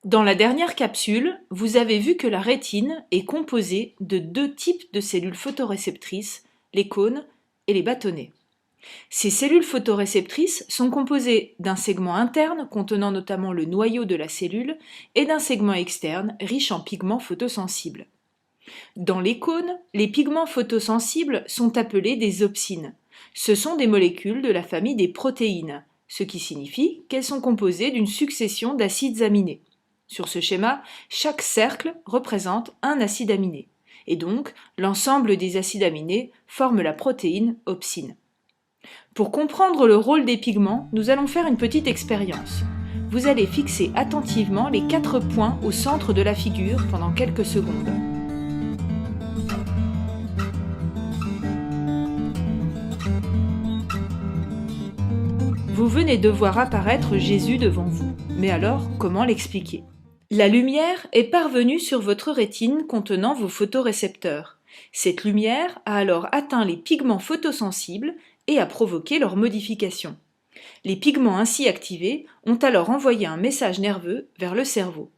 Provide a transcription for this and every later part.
Dans la dernière capsule, vous avez vu que la rétine est composée de deux types de cellules photoréceptrices, les cônes et les bâtonnets. Ces cellules photoréceptrices sont composées d'un segment interne contenant notamment le noyau de la cellule et d'un segment externe riche en pigments photosensibles. Dans les cônes, les pigments photosensibles sont appelés des opsines. Ce sont des molécules de la famille des protéines, ce qui signifie qu'elles sont composées d'une succession d'acides aminés. Sur ce schéma, chaque cercle représente un acide aminé, et donc l'ensemble des acides aminés forme la protéine opsine. Pour comprendre le rôle des pigments, nous allons faire une petite expérience. Vous allez fixer attentivement les 4 points au centre de la figure pendant quelques secondes. Vous venez de voir apparaître Jésus devant vous. Mais alors, comment l'expliquer ? La lumière est parvenue sur votre rétine contenant vos photorécepteurs. Cette lumière a alors atteint les pigments photosensibles et a provoqué leur modification. Les pigments ainsi activés ont alors envoyé un message nerveux vers le cerveau.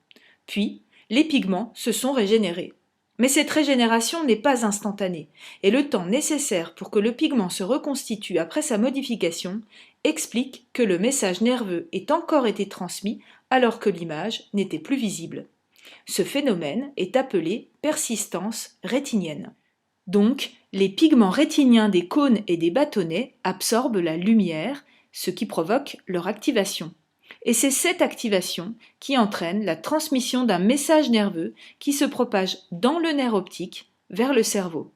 Puis, les pigments se sont régénérés. Mais cette régénération n'est pas instantanée, et le temps nécessaire pour que le pigment se reconstitue après sa modification explique que le message nerveux ait encore été transmis alors que l'image n'était plus visible. Ce phénomène est appelé persistance rétinienne. Donc, les pigments rétiniens des cônes et des bâtonnets absorbent la lumière, ce qui provoque leur activation. Et c'est cette activation qui entraîne la transmission d'un message nerveux qui se propage dans le nerf optique vers le cerveau.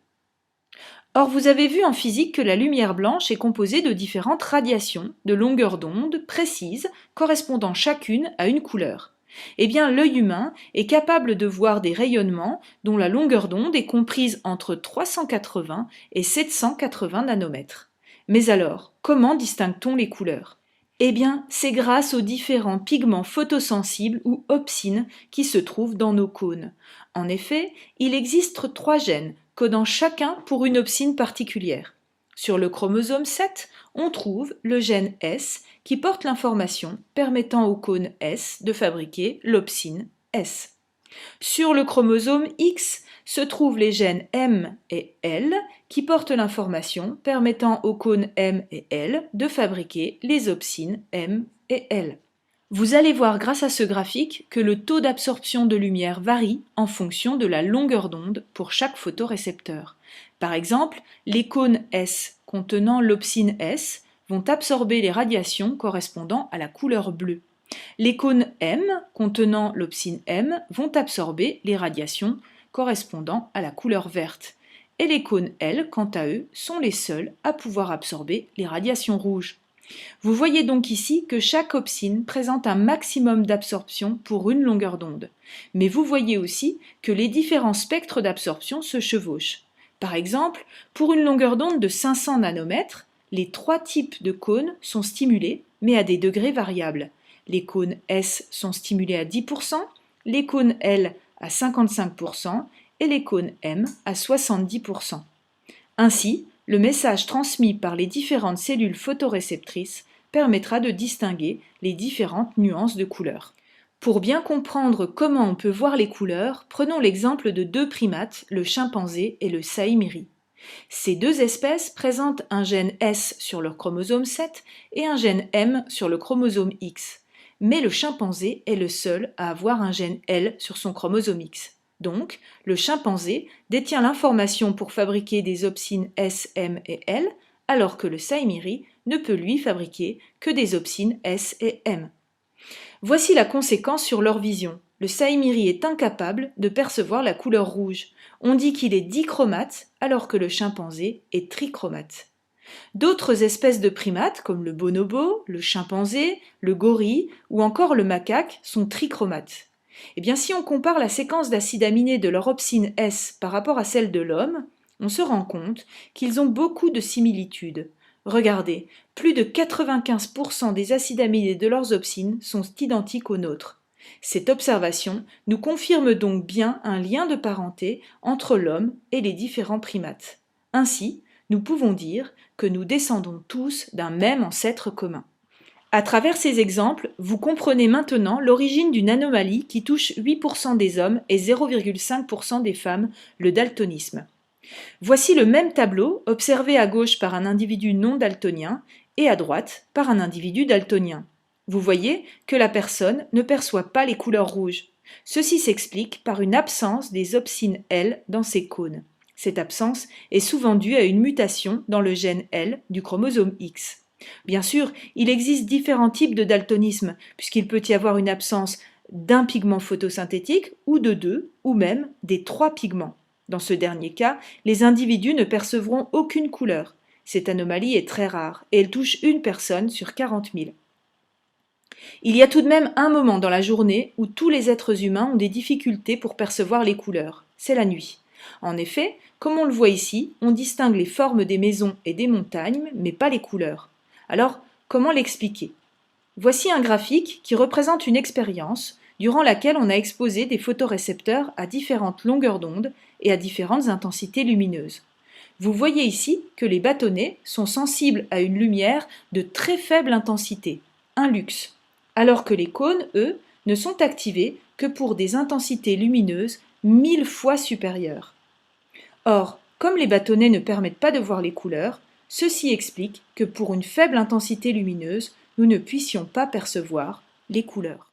Or, vous avez vu en physique que la lumière blanche est composée de différentes radiations de longueur d'onde précises correspondant chacune à une couleur. Eh bien, l'œil humain est capable de voir des rayonnements dont la longueur d'onde est comprise entre 380 et 780 nanomètres. Mais alors, comment distingue-t-on les couleurs ? Eh bien, c'est grâce aux différents pigments photosensibles ou opsines qui se trouvent dans nos cônes. En effet, il existe 3 gènes codant chacun pour une opsine particulière. Sur le chromosome 7, on trouve le gène S qui porte l'information permettant au cône S de fabriquer l'opsine S. Sur le chromosome X se trouvent les gènes M et L qui portent l'information permettant aux cônes M et L de fabriquer les opsines M et L. Vous allez voir grâce à ce graphique que le taux d'absorption de lumière varie en fonction de la longueur d'onde pour chaque photorécepteur. Par exemple, les cônes S contenant l'opsine S vont absorber les radiations correspondant à la couleur bleue. Les cônes M contenant l'opsine M vont absorber les radiations correspondant à la couleur verte. Et les cônes L, quant à eux, sont les seuls à pouvoir absorber les radiations rouges. Vous voyez donc ici que chaque opsine présente un maximum d'absorption pour une longueur d'onde. Mais vous voyez aussi que les différents spectres d'absorption se chevauchent. Par exemple, pour une longueur d'onde de 500 nanomètres, les 3 types de cônes sont stimulés, mais à des degrés variables. Les cônes S sont stimulés à 10%, les cônes L à 55% et les cônes M à 70%. Ainsi, le message transmis par les différentes cellules photoréceptrices permettra de distinguer les différentes nuances de couleurs. Pour bien comprendre comment on peut voir les couleurs, prenons l'exemple de 2 primates, le chimpanzé et le saïmiri. Ces 2 espèces présentent un gène S sur leur chromosome 7 et un gène M sur le chromosome X. Mais le chimpanzé est le seul à avoir un gène L sur son chromosome X. Donc, le chimpanzé détient l'information pour fabriquer des opsines S, M et L, alors que le saïmiri ne peut lui fabriquer que des opsines S et M. Voici la conséquence sur leur vision. Le saïmiri est incapable de percevoir la couleur rouge. On dit qu'il est dichromate, alors que le chimpanzé est trichromate. D'autres espèces de primates, comme le bonobo, le chimpanzé, le gorille ou encore le macaque, sont trichromates. Eh bien, si on compare la séquence d'acides aminés de leur opsine S par rapport à celle de l'homme, on se rend compte qu'ils ont beaucoup de similitudes. Regardez, plus de 95% des acides aminés de leurs opsines sont identiques aux nôtres. Cette observation nous confirme donc bien un lien de parenté entre l'homme et les différents primates. Ainsi, nous pouvons dire que nous descendons tous d'un même ancêtre commun. À travers ces exemples, vous comprenez maintenant l'origine d'une anomalie qui touche 8% des hommes et 0,5% des femmes, le daltonisme. Voici le même tableau observé à gauche par un individu non daltonien et à droite par un individu daltonien. Vous voyez que la personne ne perçoit pas les couleurs rouges. Ceci s'explique par une absence des opsines L dans ces cônes. Cette absence est souvent due à une mutation dans le gène L du chromosome X. Bien sûr, il existe différents types de daltonisme, puisqu'il peut y avoir une absence d'un pigment photosynthétique ou de deux, ou même des trois pigments. Dans ce dernier cas, les individus ne percevront aucune couleur. Cette anomalie est très rare et elle touche une personne sur 40 000. Il y a tout de même un moment dans la journée où tous les êtres humains ont des difficultés pour percevoir les couleurs. C'est la nuit. En effet, comme on le voit ici, on distingue les formes des maisons et des montagnes, mais pas les couleurs. Alors, comment l'expliquer? Voici un graphique qui représente une expérience durant laquelle on a exposé des photorécepteurs à différentes longueurs d'onde et à différentes intensités lumineuses. Vous voyez ici que les bâtonnets sont sensibles à une lumière de très faible intensité, un lux, alors que les cônes, eux, ne sont activés que pour des intensités lumineuses 1000 fois supérieures. Or, comme les bâtonnets ne permettent pas de voir les couleurs, ceci explique que pour une faible intensité lumineuse, nous ne puissions pas percevoir les couleurs.